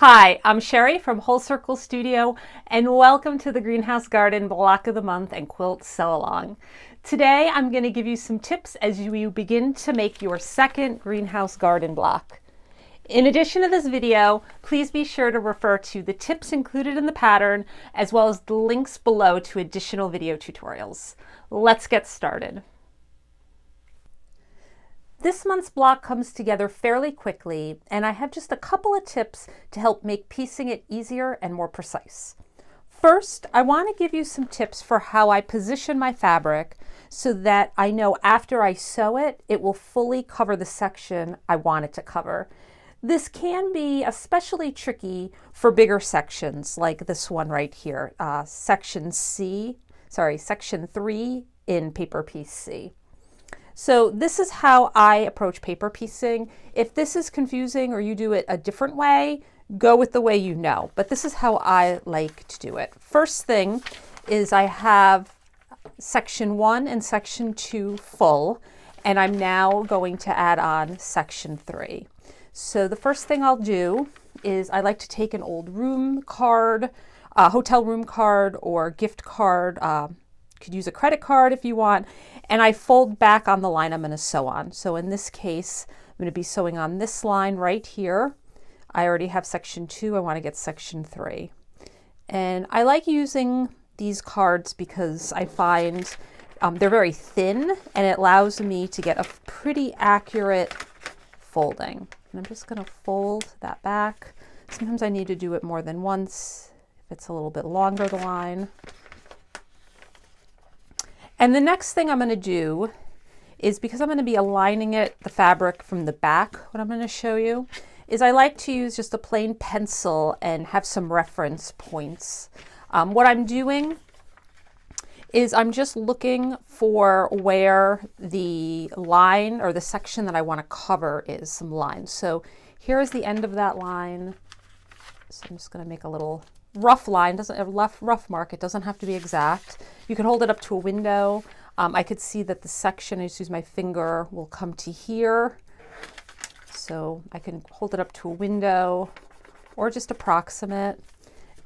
Hi, I'm Sherry from Whole Circle Studio, and welcome to the Greenhouse Garden Block of the Month and Quilt Sew Along. Today I'm going to give you some tips as you begin to make your second greenhouse garden block. In addition to this video, please be sure to refer to the tips included in the pattern as well as the links below to additional video tutorials. Let's get started. This month's block comes together fairly quickly, and I have just a couple of tips to help make piecing it easier and more precise. First, I want to give you some tips for how I position my fabric so that I know after I sew it, it will fully cover the section I want it to cover. This can be especially tricky for bigger sections like this one right here, section 3 in paper piece C. So this is how I approach paper piecing. If this is confusing or you do it a different way, go with the way you know. But this is how I like to do it. First thing is I have section 1 and section 2 full, and I'm now going to add on section 3. So the first thing I'll do is I like to take an old room card, hotel room card or gift card, could use a credit card if you want, and I fold back on the line I'm going to sew on. So in this case, I'm going to be sewing on this line right here. I already have section 2, I want to get section 3. And I like using these cards because I find they're very thin and it allows me to get a pretty accurate folding. And I'm just going to fold that back. Sometimes I need to do it more than once if it's a little bit longer, the line. And the next thing I'm going to do is, because I'm going to be aligning the fabric from the back, what I'm going to show you is I like to use just a plain pencil and have some reference points. What I'm doing is I'm just looking for where the line or the section that I want to cover is, some lines. So here is the end of that line. So I'm just going to make a little rough line, rough mark. It doesn't have to be exact. You can hold it up to a window. I could see that the section, I just use my finger, will come to here. So I can hold it up to a window or just approximate.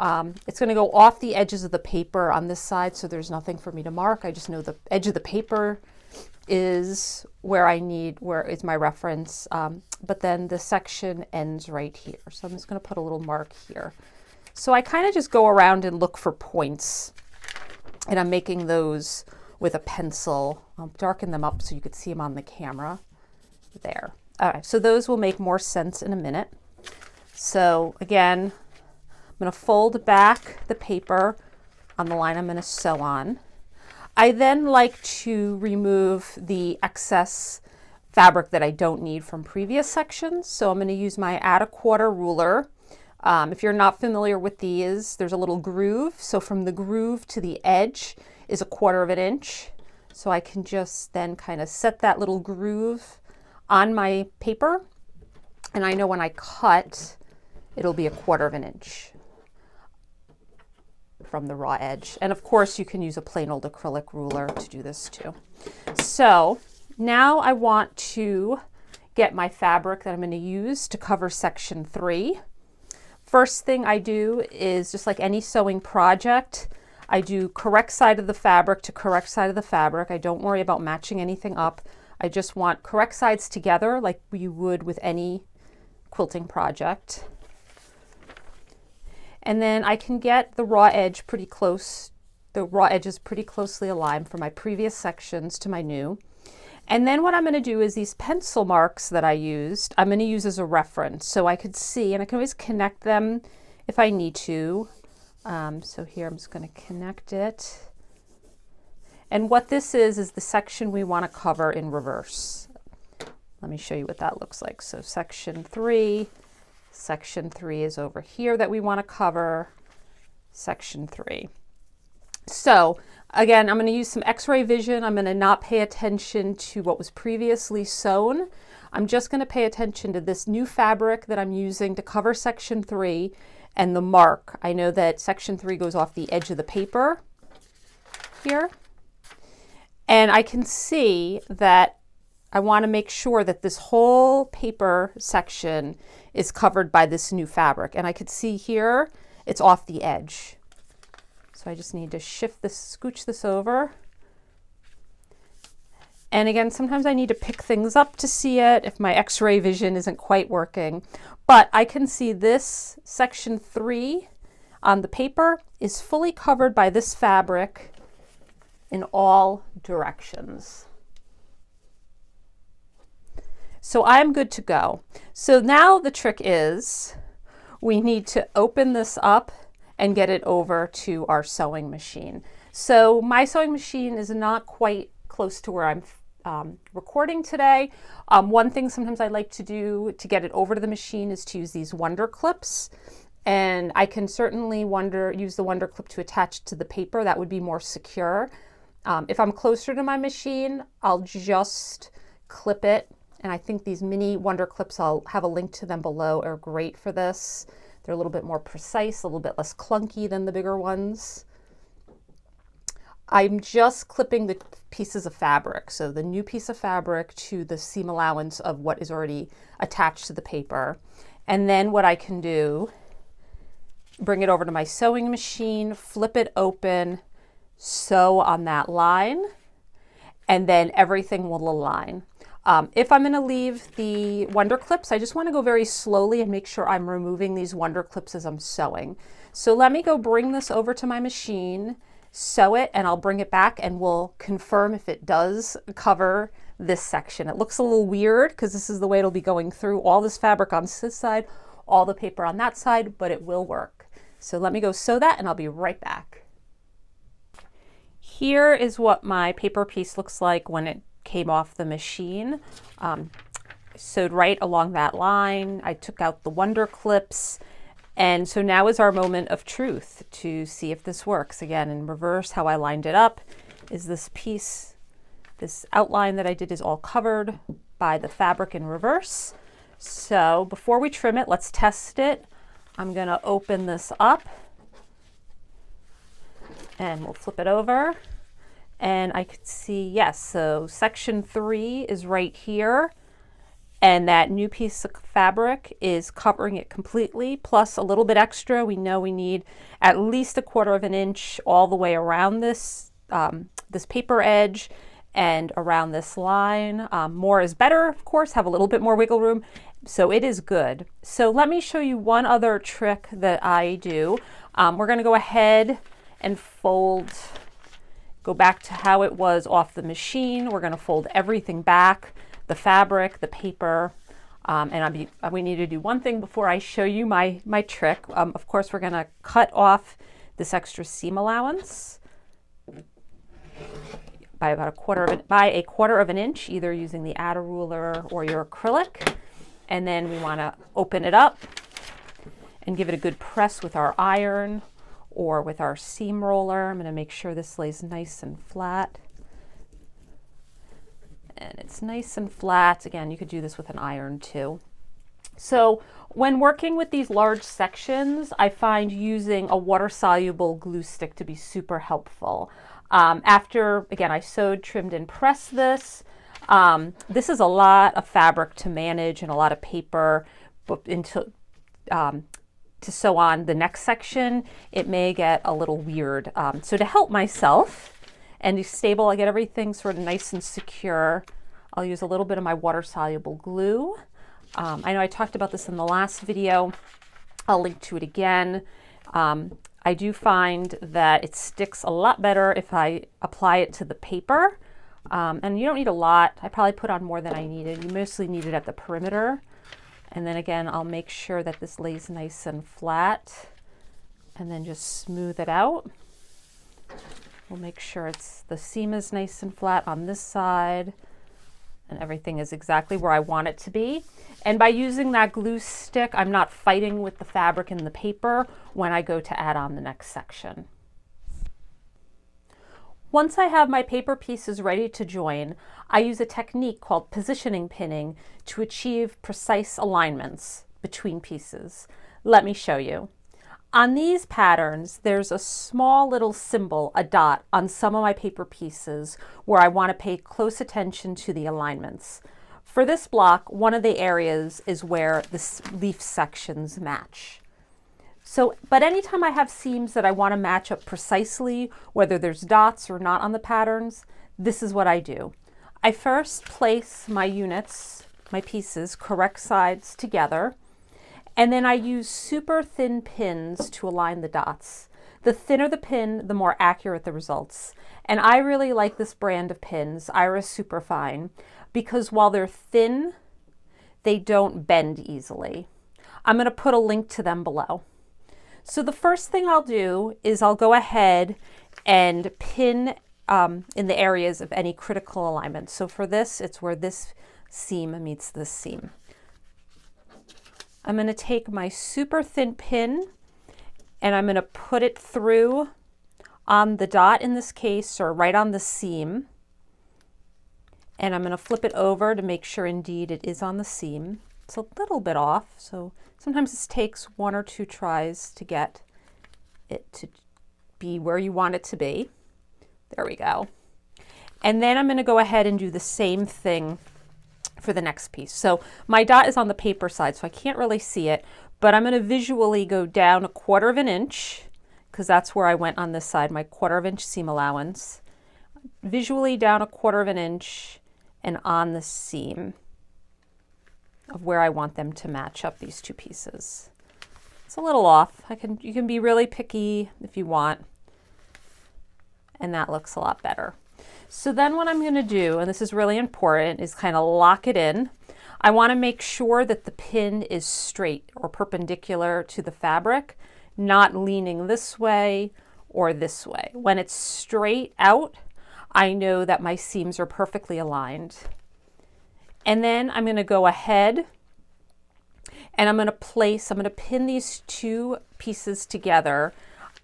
It's going to go off the edges of the paper on this side, so there's nothing for me to mark. I just know the edge of the paper is where is my reference. But then the section ends right here. So I'm just going to put a little mark here. So I kind of just go around and look for points, and I'm making those with a pencil. I'll darken them up so you could see them on the camera there. All right, so those will make more sense in a minute. So again, I'm going to fold back the paper on the line I'm going to sew on. I then like to remove the excess fabric that I don't need from previous sections. So I'm going to use my add a quarter ruler. If you're not familiar with these, there's a little groove. So from the groove to the edge is 1/4 of an inch. So I can just then kind of set that little groove on my paper. And I know when I cut, it'll be 1/4 of an inch from the raw edge. And of course, you can use a plain old acrylic ruler to do this too. So now I want to get my fabric that I'm going to use to cover section 3. First thing I do is, just like any sewing project, I do correct side of the fabric to correct side of the fabric. I don't worry about matching anything up. I just want correct sides together like you would with any quilting project. And then I can get the raw edge pretty close. The raw edge is pretty closely aligned from my previous sections to my new. And then what I'm going to do is these pencil marks that I used, I'm going to use as a reference so I could see, and I can always connect them if I need to. So here I'm just going to connect it. And what this is the section we want to cover in reverse. Let me show you what that looks like. So section 3 is over here that we want to cover, section 3. So again, I'm going to use some x-ray vision. I'm going to not pay attention to what was previously sewn. I'm just going to pay attention to this new fabric that I'm using to cover section 3 and the mark. I know that section 3 goes off the edge of the paper here. And I can see that I want to make sure that this whole paper section is covered by this new fabric. And I could see here, it's off the edge. So I just need to shift this, scooch this over. And again, sometimes I need to pick things up to see it if my X-ray vision isn't quite working. But I can see this section 3 on the paper is fully covered by this fabric in all directions. So I'm good to go. So now the trick is we need to open this up and get it over to our sewing machine. So my sewing machine is not quite close to where I'm recording today. One thing sometimes I like to do to get it over to the machine is to use these Wonder Clips. And I can certainly use the Wonder Clip to attach to the paper. That would be more secure. If I'm closer to my machine, I'll just clip it. And I think these mini Wonder Clips, I'll have a link to them below, are great for this. They're a little bit more precise, a little bit less clunky than the bigger ones. I'm just clipping the pieces of fabric. So the new piece of fabric to the seam allowance of what is already attached to the paper. And then what I can do, bring it over to my sewing machine, flip it open, sew on that line, and then everything will align. If I'm going to leave the Wonder Clips, I just want to go very slowly and make sure I'm removing these Wonder Clips as I'm sewing. So let me go bring this over to my machine, sew it, and I'll bring it back and we'll confirm if it does cover this section. It looks a little weird because this is the way it'll be going through all this fabric on this side, all the paper on that side, but it will work. So let me go sew that and I'll be right back. Here is what my paper piece looks like when it came off the machine. I sewed right along that line. I took out the Wonder Clips. And so now is our moment of truth to see if this works. Again, in reverse, how I lined it up is this piece, this outline that I did is all covered by the fabric in reverse. So before we trim it, let's test it. I'm going to open this up and we'll flip it over. And I could see, yes, so section 3 is right here. And that new piece of fabric is covering it completely, plus a little bit extra. We know we need at least 1/4 inch all the way around this, this paper edge and around this line. More is better, of course, have a little bit more wiggle room. So it is good. So let me show you one other trick that I do. We're going to go ahead and fold, go back to how it was off the machine. We're going to fold everything back, the fabric, the paper, and we need to do one thing before I show you my trick. Of course, we're going to cut off this extra seam allowance by about 1/4 inch, either using the Add-A ruler or your acrylic. And then we want to open it up and give it a good press with our iron or with our seam roller. I'm going to make sure this lays nice and flat. And it's nice and flat. Again, you could do this with an iron too. So when working with these large sections, I find using a water-soluble glue stick to be super helpful. After, again, I sewed, trimmed, and pressed this. This is a lot of fabric to manage and a lot of paper to sew on the next section. It may get a little weird. So to help myself and be stable, I get everything sort of nice and secure. I'll use a little bit of my water-soluble glue. I know I talked about this in the last video. I'll link to it again. I do find that it sticks a lot better if I apply it to the paper. And you don't need a lot. I probably put on more than I needed. You mostly need it at the perimeter. And then again, I'll make sure that this lays nice and flat and then just smooth it out. We'll make sure the seam is nice and flat on this side and everything is exactly where I want it to be. And by using that glue stick, I'm not fighting with the fabric and the paper when I go to add on the next section. Once I have my paper pieces ready to join, I use a technique called positioning pinning to achieve precise alignments between pieces. Let me show you. On these patterns, there's a small little symbol, a dot, on some of my paper pieces where I want to pay close attention to the alignments. For this block, one of the areas is where the leaf sections match. So, but anytime I have seams that I want to match up precisely, whether there's dots or not on the patterns, this is what I do. I first place my units, my pieces, correct sides together, and then I use super thin pins to align the dots. The thinner the pin, the more accurate the results. And I really like this brand of pins, Iris Superfine, because while they're thin, they don't bend easily. I'm going to put a link to them below. So the first thing I'll do is I'll go ahead and pin in the areas of any critical alignment. So for this, it's where this seam meets this seam. I'm going to take my super thin pin and I'm going to put it through on the dot in this case, or right on the seam. And I'm going to flip it over to make sure indeed it is on the seam. It's a little bit off, so sometimes this takes 1 or 2 tries to get it to be where you want it to be. There we go. And then I'm going to go ahead and do the same thing for the next piece. So my dot is on the paper side, so I can't really see it, but I'm going to visually go down 1/4 inch, because that's where I went on this side, my 1/4 inch seam allowance. Visually down 1/4 inch and on the seam of where I want them to match up, these two pieces. It's a little off. You can be really picky if you want, and that looks a lot better. So then what I'm going to do, and this is really important, is kind of lock it in. I want to make sure that the pin is straight or perpendicular to the fabric, not leaning this way or this way. When it's straight out, I know that my seams are perfectly aligned. And then I'm going to go ahead and I'm going to pin these two pieces together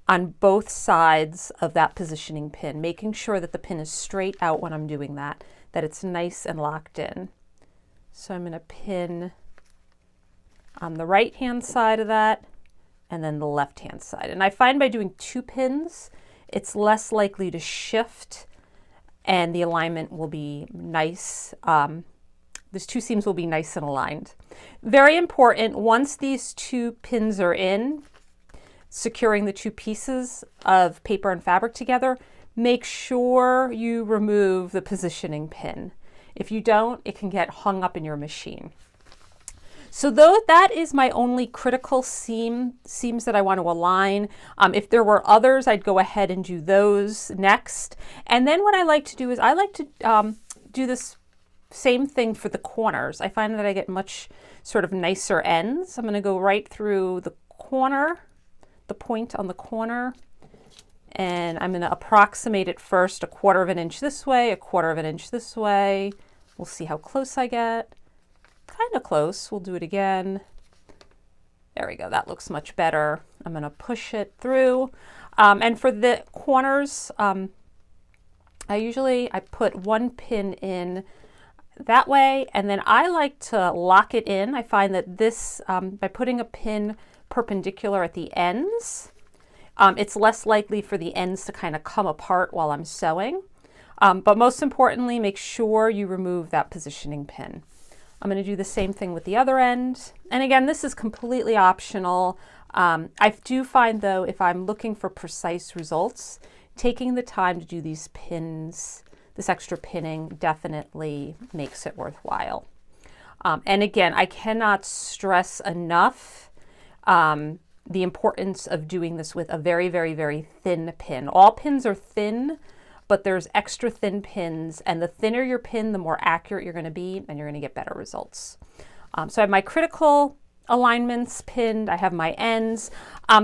on both sides of that positioning pin, making sure that the pin is straight out when I'm doing that it's nice and locked in. So I'm going to pin on the right hand side of that and then the left hand side. And I find by doing 2 pins, it's less likely to shift and the alignment will be nice. These 2 seams will be nice and aligned. Very important, once these 2 pins are in, securing the 2 pieces of paper and fabric together, make sure you remove the positioning pin. If you don't, it can get hung up in your machine. So that is my only critical seams that I want to align. If there were others, I'd go ahead and do those next. And then what I like to do is I like to do this same thing for the corners. I find that I get much sort of nicer ends. I'm going to go right through the corner, the point on the corner, and I'm going to approximate it first 1/4 inch this way, 1/4 inch this way. We'll see how close I get. Kind of close. We'll do it again. There we go. That looks much better. I'm going to push it through. And for the corners, I put 1 pin in that way, and then I like to lock it in. I find that this, by putting a pin perpendicular at the ends, it's less likely for the ends to kind of come apart while I'm sewing. But most importantly, make sure you remove that positioning pin. I'm going to do the same thing with the other end. And again, this is completely optional. I do find though, if I'm looking for precise results, taking the time to do these pins, this extra pinning, definitely makes it worthwhile. And again, I cannot stress enough the importance of doing this with a very, very, very thin pin. All pins are thin, but there's extra thin pins, and the thinner your pin, the more accurate you're going to be, and you're going to get better results. So I have my critical alignments pinned. I have my ends.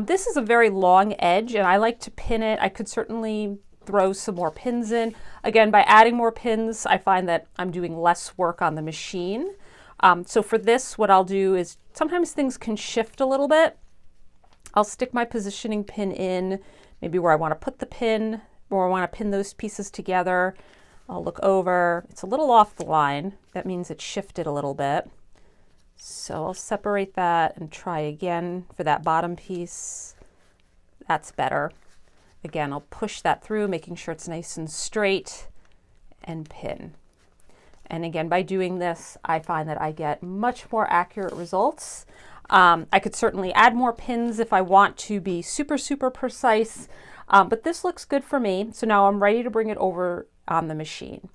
This is a very long edge, and I like to pin it. I could certainly throw some more pins in. Again, by adding more pins, I find that I'm doing less work on the machine. So for this, what I'll do is sometimes things can shift a little bit. I'll stick my positioning pin in, maybe where I want to put the pin, or I want to pin those pieces together. I'll look over. It's a little off the line. That means it shifted a little bit. So I'll separate that and try again for that bottom piece. That's better. Again, I'll push that through, making sure it's nice and straight, and pin. And again, by doing this, I find that I get much more accurate results. I could certainly add more pins if I want to be super, super precise, but this looks good for me. So now I'm ready to bring it over on the machine.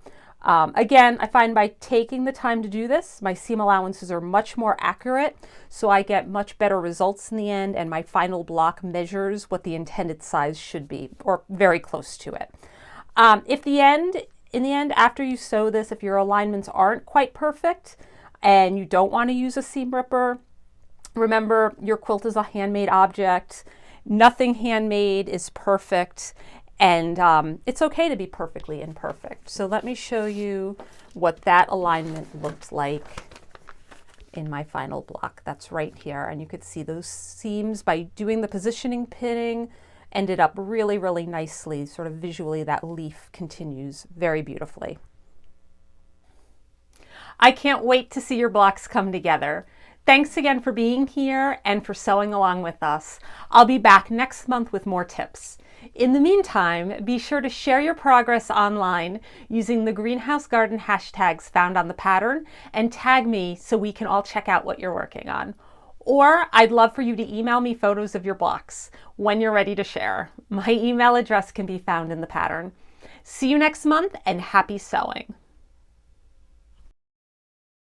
Again, I find by taking the time to do this, my seam allowances are much more accurate, so I get much better results in the end, and my final block measures what the intended size should be, or very close to it. In the end, after you sew this, if your alignments aren't quite perfect and you don't want to use a seam ripper, remember your quilt is a handmade object. Nothing handmade is perfect. And it's okay to be perfectly imperfect. So let me show you what that alignment looked like in my final block. That's right here. And you could see those seams by doing the positioning pinning ended up really, really nicely. Sort of visually, that leaf continues very beautifully. I can't wait to see your blocks come together. Thanks again for being here and for sewing along with us. I'll be back next month with more tips. In the meantime, be sure to share your progress online using the greenhouse garden hashtags found on the pattern and tag me so we can all check out what you're working on. Or I'd love for you to email me photos of your blocks when you're ready to share. My email address can be found in the pattern. See you next month and happy sewing.